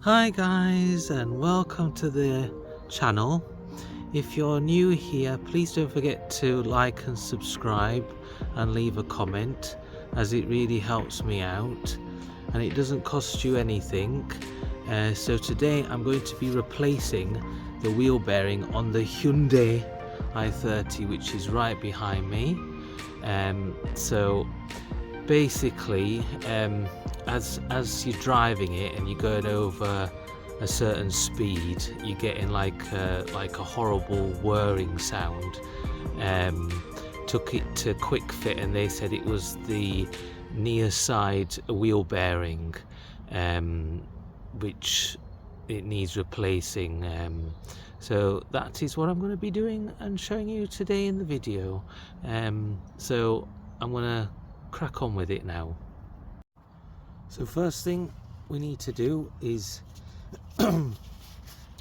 Hi guys, and welcome to the channel. If you're new here, please don't forget to like and subscribe and leave a comment, as it really helps me out and it doesn't cost you anything. So today I'm going to be replacing the wheel bearing on the Hyundai I30, which is right behind me. So basically, as you're driving it and you're going over a certain speed, you're getting like a horrible whirring sound. Took it to Quick Fit and they said it was the near side wheel bearing, which it needs replacing. So that is what I'm going to be doing and showing you today in the video. So I'm going to crack on with it now. So first thing we need to do is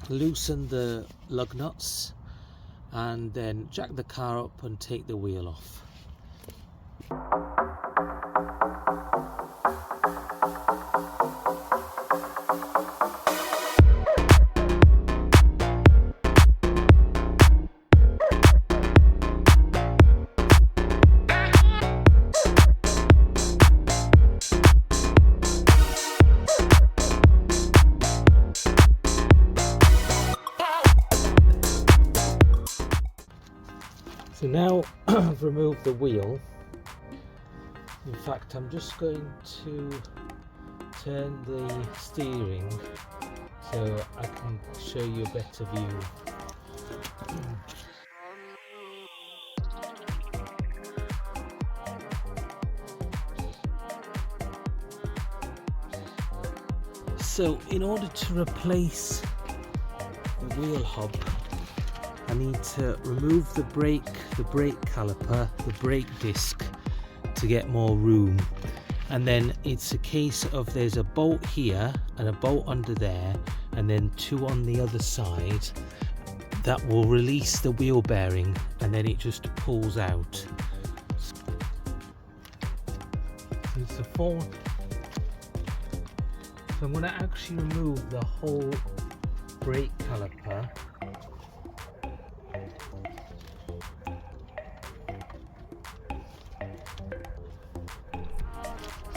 loosen the lug nuts and then jack the car up and take the wheel off. So now I've removed the wheel. In fact, I'm just going to turn the steering so I can show you a better view. So in order to replace the wheel hub, I need to remove the brake caliper, the brake disc, to get more room. And then it's a case of there's a bolt here and a bolt under there and then two on the other side that will release the wheel bearing, and then it just pulls out. So it's a four. So I'm going to actually remove the whole brake caliper.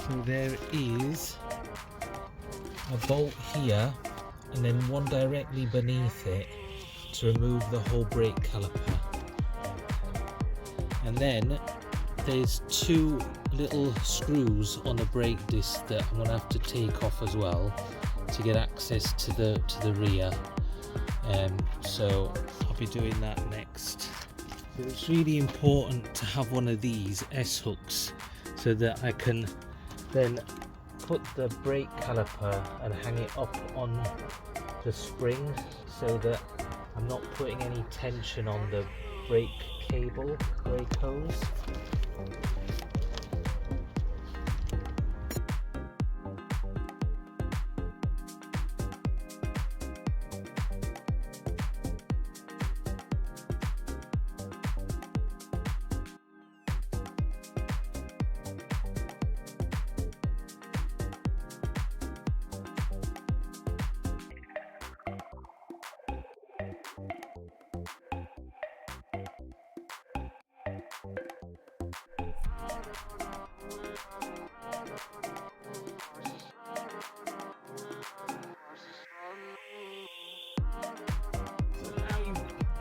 So there is a bolt here and then one directly beneath it to remove the whole brake caliper. And then there's two little screws on the brake disc that I'm going to have to take off as well to get access to the rear. So I'll be doing that next. So it's really important to have one of these S-hooks so that I can then put the brake caliper and hang it up on the spring so that I'm not putting any tension on the brake cable, brake hose.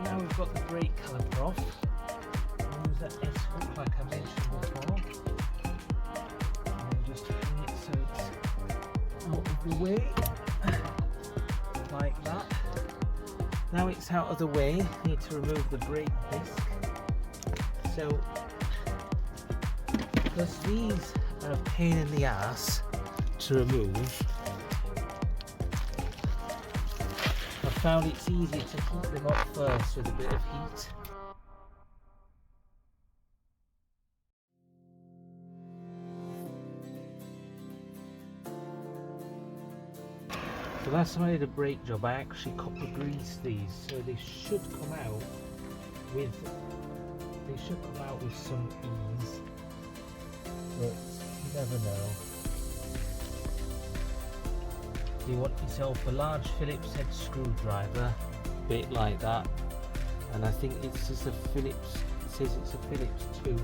Now we've got the brake caliper off. Use that S-hook like I mentioned before, and then just hang it so it's out of the way, like that. Now it's out of the way, I need to remove the brake disc. So, because these are a pain in the ass to remove, I found it's easier to keep them up first with a bit of heat. The last time I did a brake job, I actually copper greased these, so they should come out with some ease, but you never know. you want yourself a large Phillips head screwdriver, a bit like that, and I think it's just a Phillips, it says it's a Phillips 2.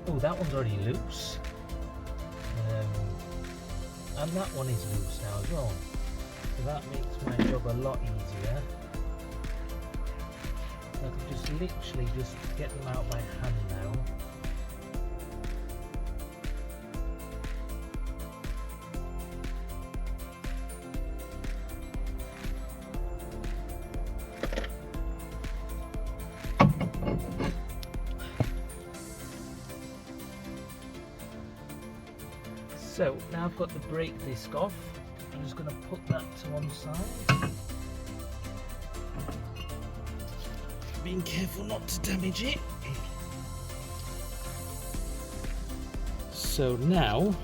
Oh, that one's already loose, and that one is loose now as well, so that makes my job a lot easier. I can just literally just get them out by hand now. So now I've got the brake disc off, I'm just going to put that to one side. Being careful not to damage it. So now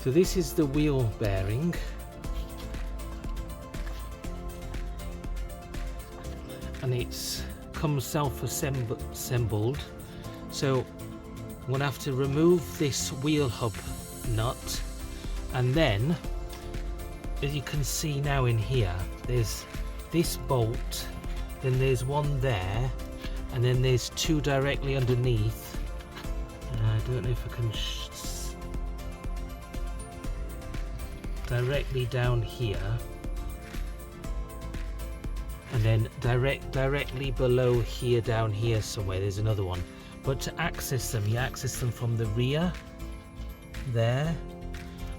this is the wheel bearing, and it's comes self-assembled, so I'm going to have to remove this wheel hub nut, and then as you can see now in here, there's this bolt, then there's one there, and then there's two directly underneath. I don't know if I can directly down here, and then directly below here, down here somewhere there's another one. But to access them, you access them from the rear there,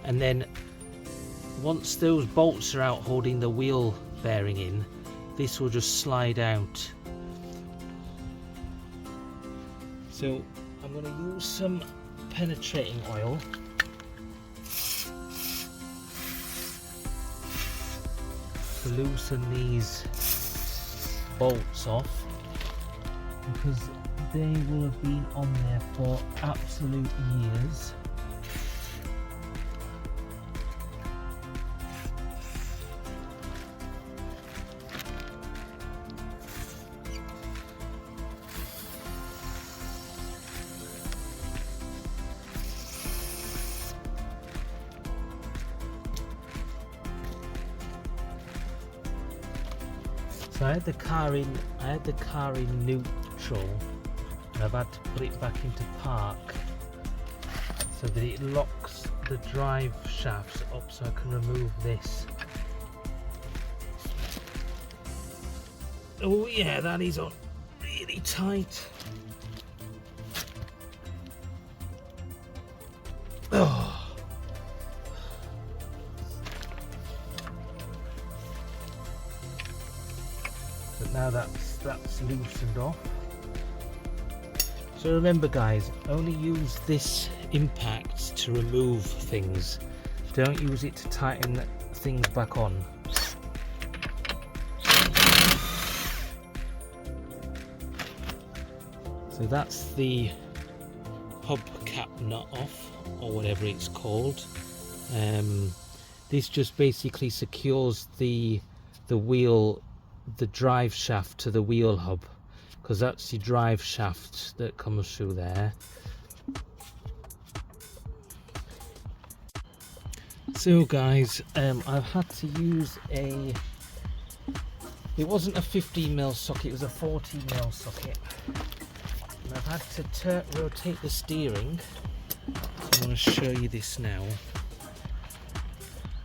and then once those bolts are out holding the wheel bearing in, this will just slide out. So I'm going to use some penetrating oil to loosen these bolts off, because they will have been on there for absolute years. So I had the car in neutral, and I've had to put it back into park so that it locks the drive shafts up, so I can remove this. Oh yeah, that is on really tight. Oh. But now that's loosened off. So remember guys, only use this impact to remove things. Don't use it to tighten things back on. So that's the hubcap nut off, or whatever it's called. This just basically secures the wheel, the drive shaft to the wheel hub, because that's the drive shaft that comes through there. So guys, I've had to use it wasn't a 15mm socket, it was a 14mm socket. And I've had to rotate the steering. So I'm going to show you this now.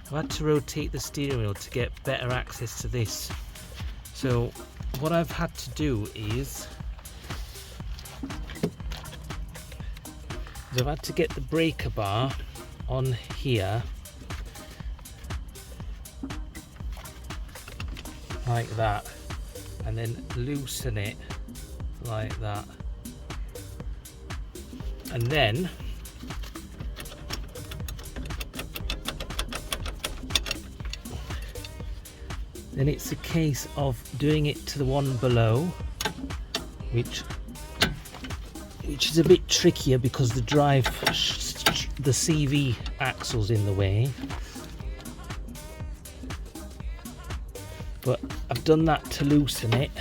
I've had to rotate the steering wheel to get better access to this. So what I've had to do is I've had to get the breaker bar on here like that, and then loosen it like that, and then it's a case of doing it to the one below, which is a bit trickier because the the CV axle's in the way. but I've done that to loosen it.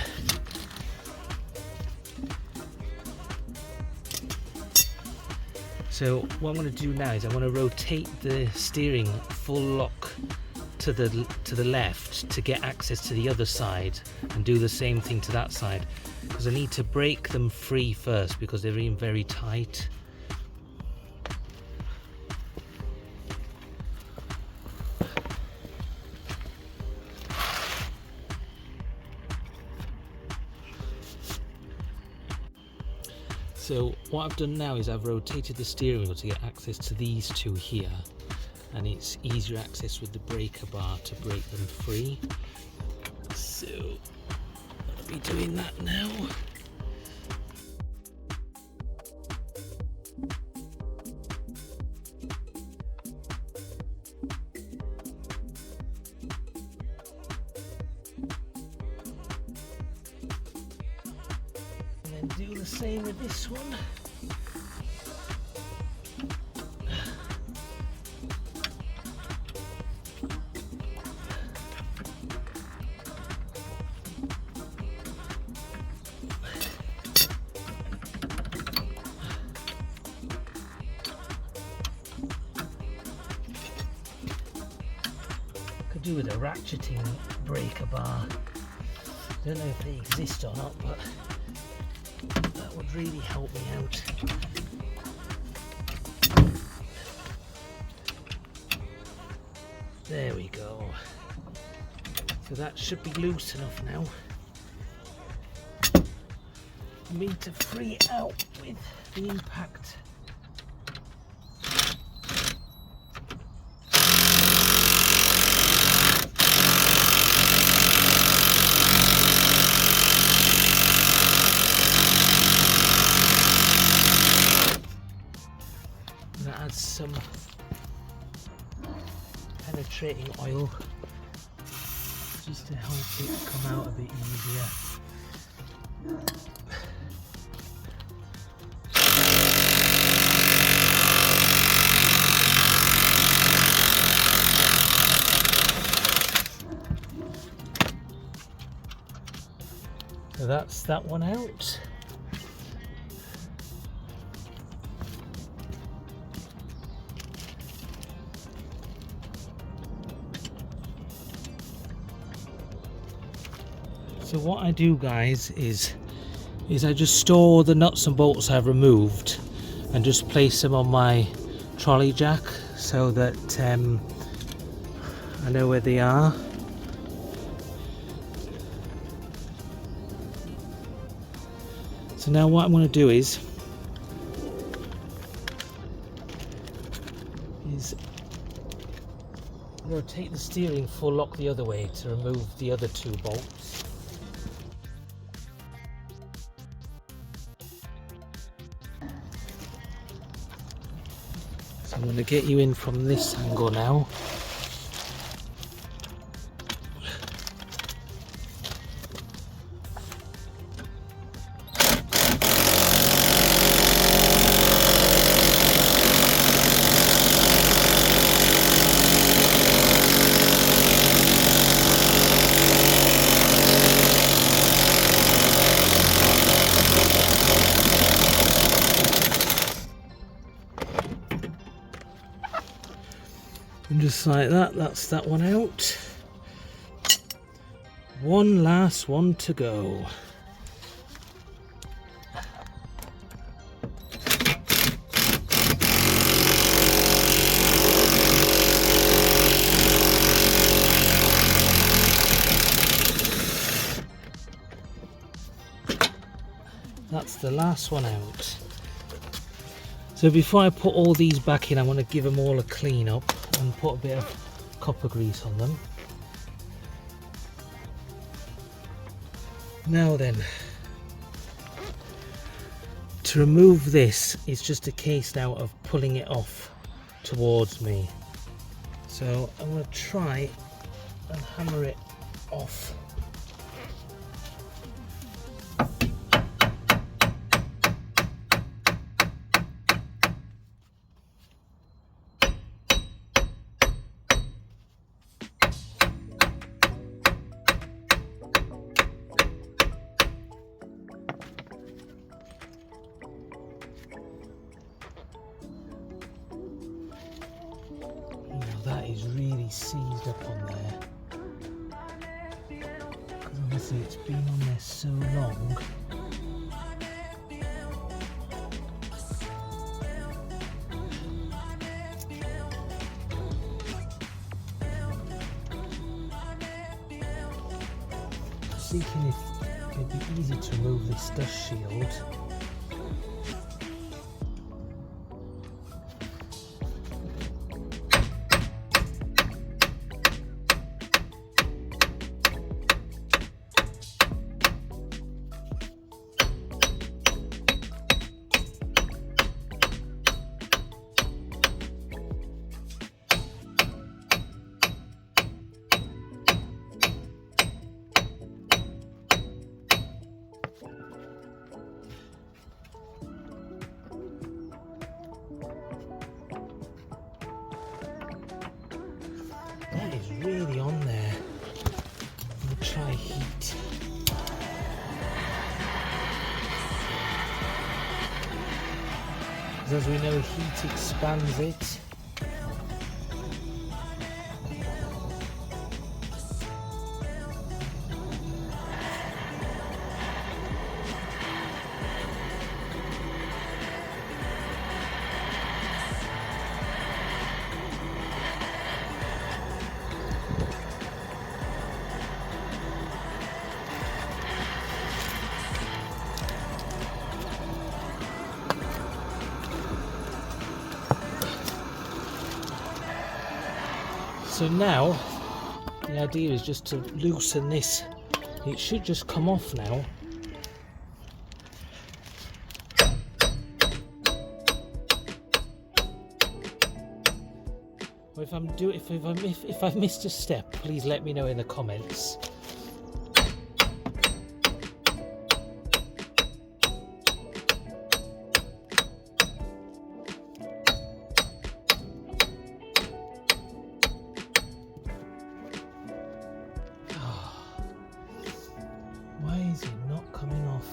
So what I'm going to do now is I'm going to rotate the steering full lock to the left to get access to the other side, and do the same thing to that side, because I need to break them free first because they're in very tight. So what I've done now is I've rotated the steering wheel to get access to these two here, and it's easier access with the breaker bar to break them free. So I'll be doing that now. And then do the same with this one. Could do with a ratcheting breaker bar. Don't know if they exist or not, but that would really help me out. There we go. So that should be loose enough now for me to free it out with the impact. Some penetrating oil just to help it come out a bit easier. So that's that one out. So what I do, guys, is I just store the nuts and bolts I've removed and just place them on my trolley jack so that I know where they are. So now what I'm going to do is rotate the steering full lock the other way to remove the other two bolts. So I'm going to get you in from this angle now. And just like that, that's that one out. One last one to go. That's the last one out. So before I put all these back in, I want to give them all a clean up and put a bit of copper grease on them. Now then, to remove this, it's just a case now of pulling it off towards me. So I'm going to try and hammer it off. is really seized up on there. Because obviously it's been on there so long. Thinking if it'd be easy to remove this dust shield. That is really on there. We'll try heat. As we know, heat expands it. So now, the idea is just to loosen this. It should just come off now. Or if I've missed a step, please let me know in the comments. Why is it not coming off?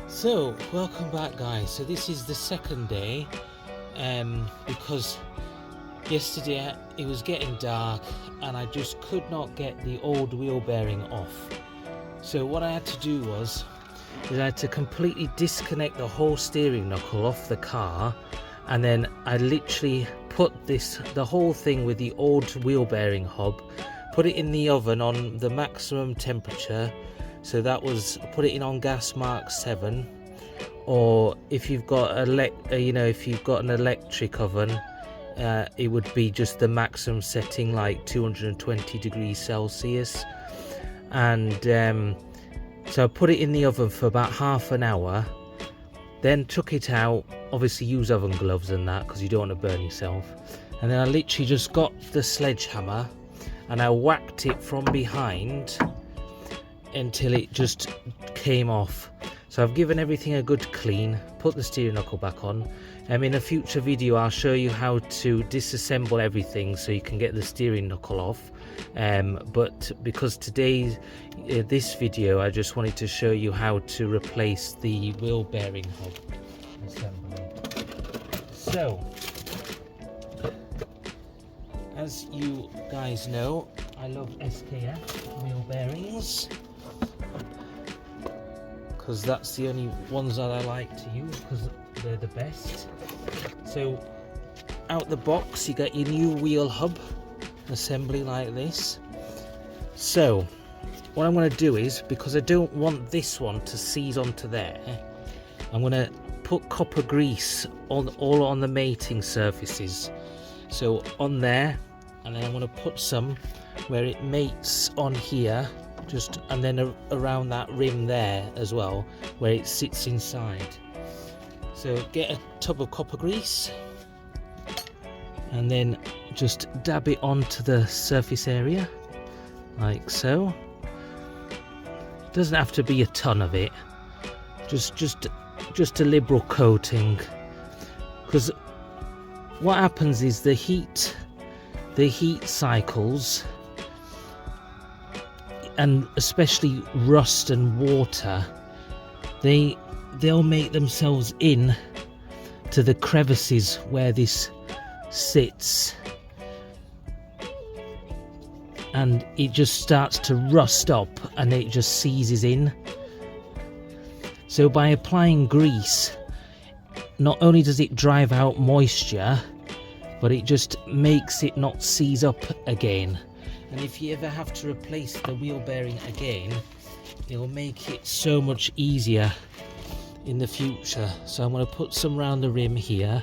So, welcome back guys. So this is the second day, because yesterday it was getting dark and I just could not get the old wheel bearing off. So what I had to do was I had to completely disconnect the whole steering knuckle off the car, and then I literally put the whole thing with the old wheel bearing hub, put it in the oven on the maximum temperature. So that was, put it in on gas mark 7, or if you've got if you've got an electric oven, it would be just the maximum setting, like 220 degrees Celsius. And so I put it in the oven for about half an hour, then took it out. Obviously use oven gloves and that, because you don't want to burn yourself. And then I literally just got the sledgehammer and I whacked it from behind until it just came off. So I've given everything a good clean, put the steering knuckle back on. In a future video I'll show you how to disassemble everything so you can get the steering knuckle off. But because today's this video, I just wanted to show you how to replace the wheel bearing hub assembly. So, as you guys know, I love SKF wheel bearings, because that's the only ones that I like to use, because they're the best. So out the box you get your new wheel hub assembly like this. So what I'm going to do is, because I don't want this one to seize onto there, I'm going to put copper grease all on the mating surfaces. So on there, and then I'm going to put some where it mates on here and then around that rim there as well, where it sits inside. So get a tub of copper grease and then just dab it onto the surface area like so. Doesn't have to be a ton of it, just a liberal coating, because what happens is the heat cycles, and especially rust and water, they'll make themselves in to the crevices where this sits, and it just starts to rust up and it just seizes in. So by applying grease, not only does it drive out moisture, but it just makes it not seize up again. And if you ever have to replace the wheel bearing again, it'll make it so much easier in the future. So I'm going to put some around the rim here.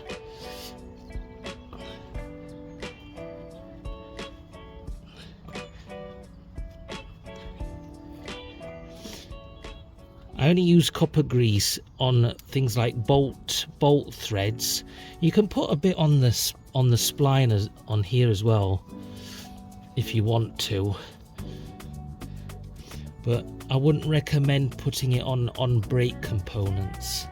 I only use copper grease on things like bolt threads. You can put a bit on the spline on here as well if you want to, but I wouldn't recommend putting it on brake components.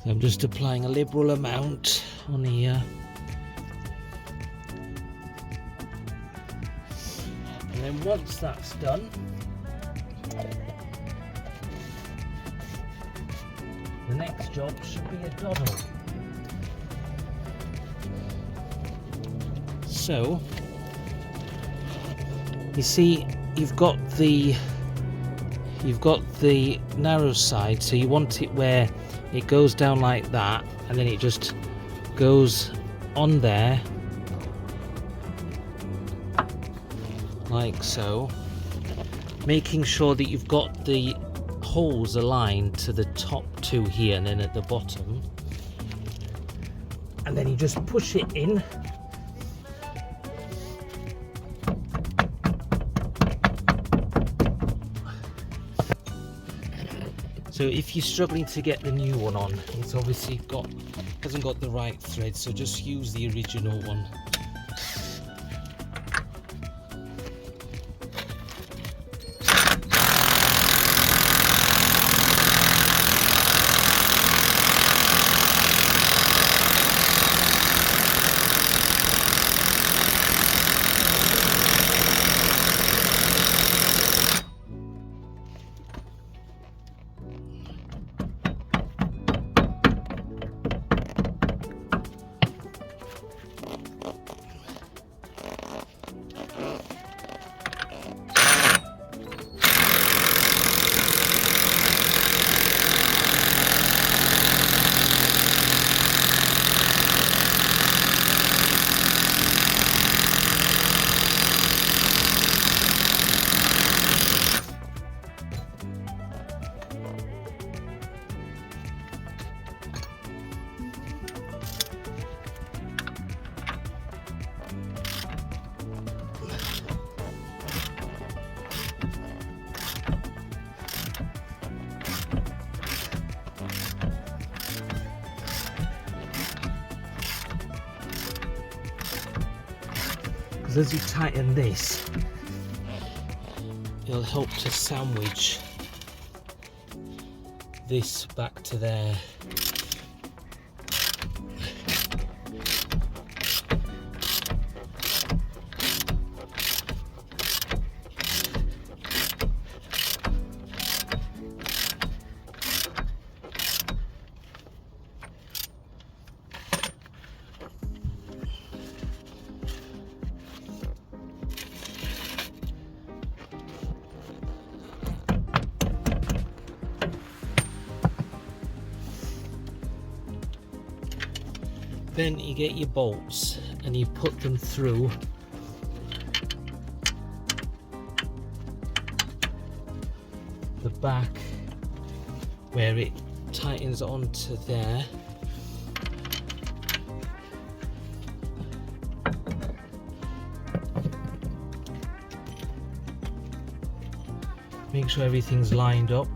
So I'm just applying a liberal amount on here. And then once that's done, the next job should be a doddle. So, you see, you've got the narrow side, so you want it where it goes down like that, and then it just goes on there like so, making sure that you've got the holes aligned to the top two here and then at the bottom, and then you just push it in. So if you're struggling to get the new one on, it's obviously hasn't got the right thread, so just use the original one. Because as you tighten this, it'll help to sandwich this back to there. Then you get your bolts and you put them through the back where it tightens onto there, Make sure everything's lined up.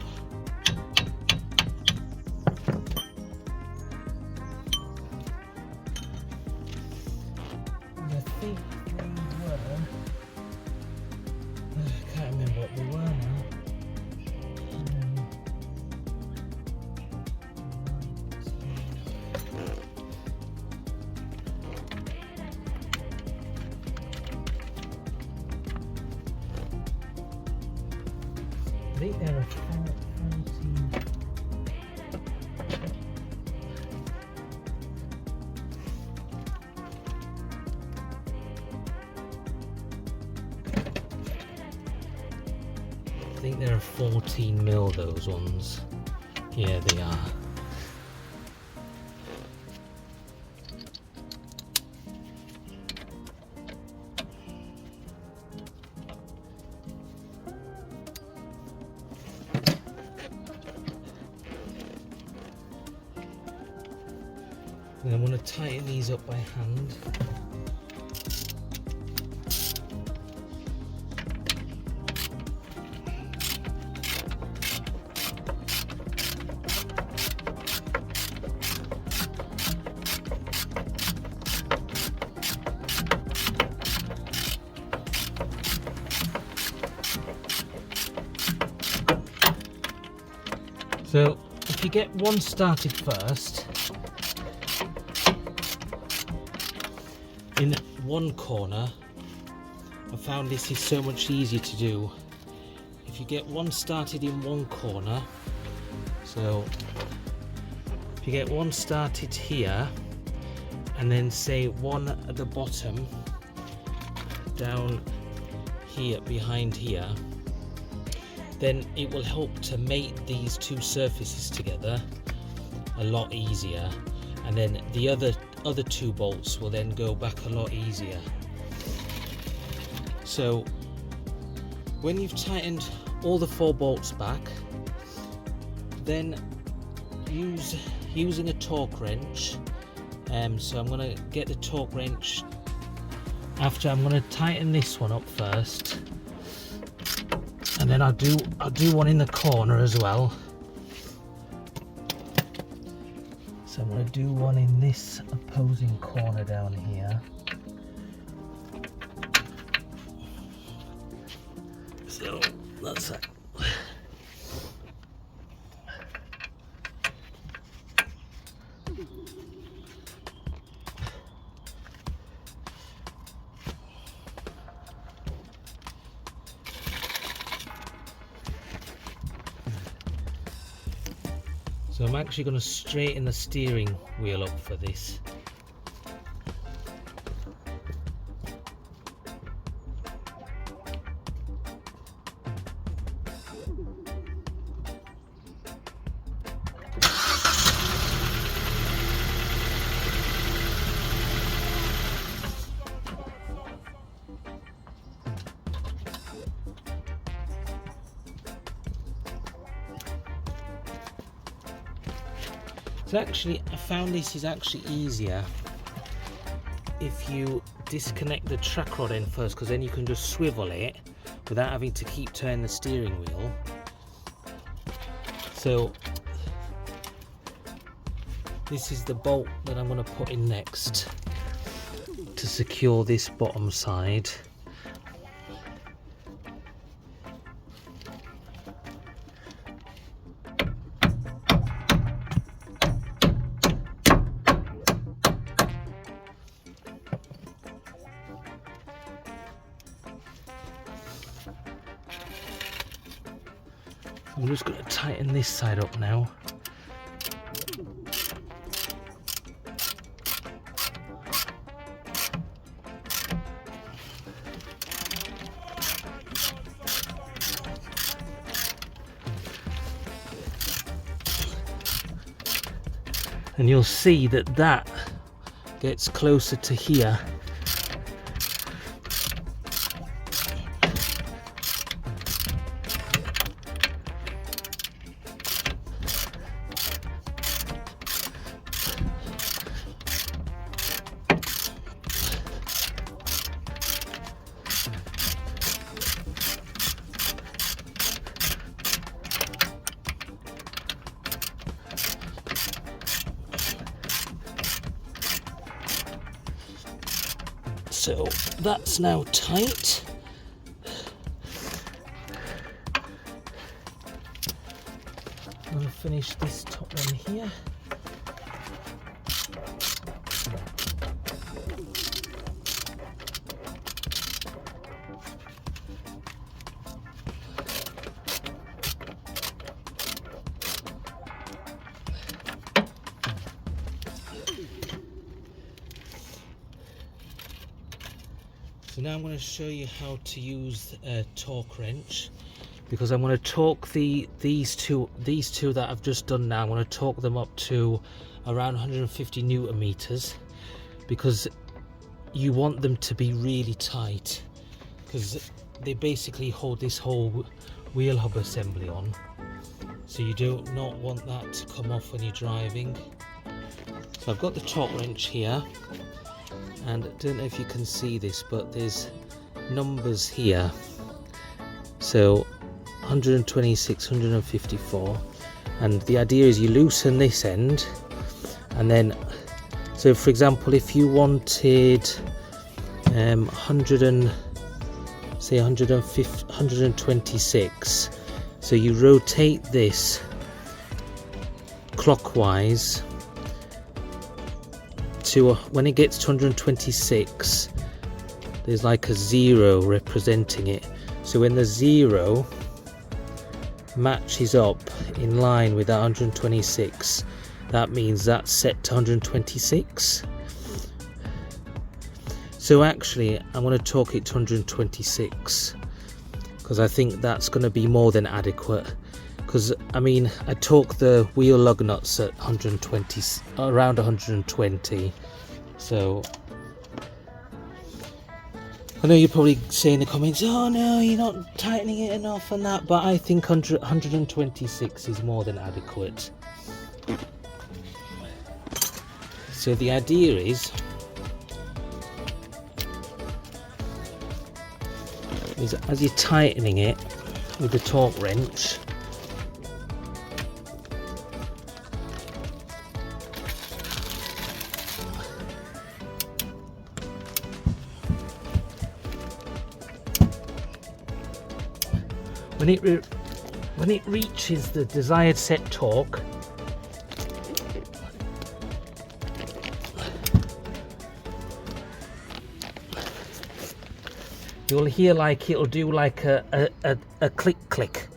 And I think they were, I can't remember what they were now. I think there are 14. I think there are 14 mil, those ones. Yeah, they are. And I'm going to tighten these up by hand. So if you get one started first, in one corner, I found this is so much easier to do. If you get one started in one corner, so if you get one started here, and then say one at the bottom, down here, behind here, then it will help to mate these two surfaces together a lot easier, and then the other two bolts will then go back a lot easier. So when you've tightened all the 4 bolts back, then using a torque wrench, so I'm going to get the torque wrench after. I'm going to tighten this one up first, and then I'll do one in the corner as well. So I'm going to do one in this opposing corner down here. So that's it. So I'm actually going to straighten the steering wheel up for this. So actually, I found this is actually easier if you disconnect the track rod end first, because then you can just swivel it without having to keep turning the steering wheel. So this is the bolt that I'm going to put in next to secure this bottom side. I'm just going to tighten this side up now. And you'll see that that gets closer to here. So that's now tight. I'm going to finish this top one here. So now I'm going to show you how to use a torque wrench, because I'm going to torque these two that I've just done now. I'm going to torque them up to around 150 Newton meters, because you want them to be really tight, because they basically hold this whole wheel hub assembly on, so you do not want that to come off when you're driving. So I've got the torque wrench here, and I don't know if you can see this, but there's numbers here. So 126, 154, and the idea is you loosen this end, and then, so for example, if you wanted 126, so you rotate this clockwise to when it gets to 126, there's like a 0 representing it. So when the 0 matches up in line with that 126, that means that's set to 126. So actually I'm going to torque it to 126, because I think that's going to be more than adequate. Because I mean, I torque the wheel lug nuts at 120, around 120. So I know you're probably saying in the comments, oh no, you're not tightening it enough and that, but I think 126 is more than adequate. So the idea is as you're tightening it with the torque wrench, when it reaches the desired set torque, you'll hear like it'll do like a click click.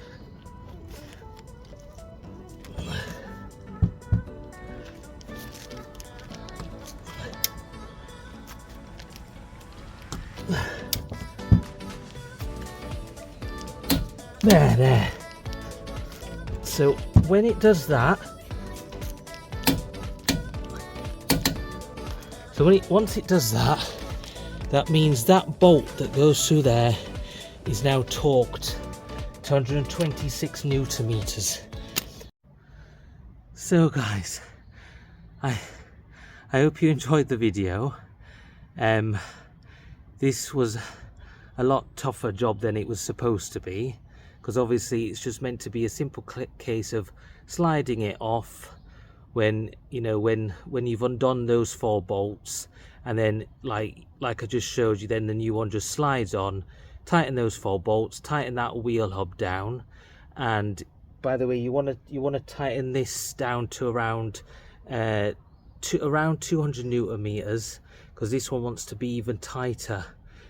There. So when it does that, once it does that, that means that bolt that goes through there is now torqued to 126 Newton meters. So guys, I hope you enjoyed the video. This was a lot tougher job than it was supposed to be, because obviously it's just meant to be a simple case of sliding it off when you've undone those 4 bolts, and then like I just showed you, then the new one just slides on, tighten those 4 bolts, tighten that wheel hub down. And by the way, you want to tighten this down to around 200 Newton meters, because this one wants to be even tighter.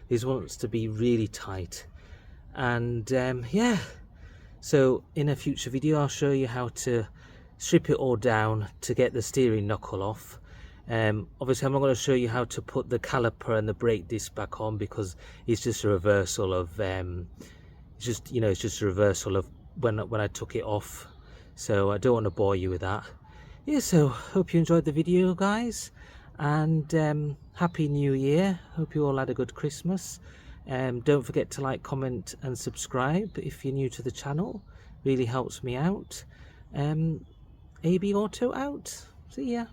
This wants to be really tight. And yeah, so in a future video I'll show you how to strip it all down to get the steering knuckle off. Obviously I'm not going to show you how to put the caliper and the brake disc back on, because it's just a reversal of it's just a reversal of when I took it off, so I don't want to bore you with that. Yeah, so hope you enjoyed the video, guys, and happy new year. Hope you all had a good Christmas. Don't forget to like, comment and subscribe if you're new to the channel. Really helps me out. AB Auto out. See ya.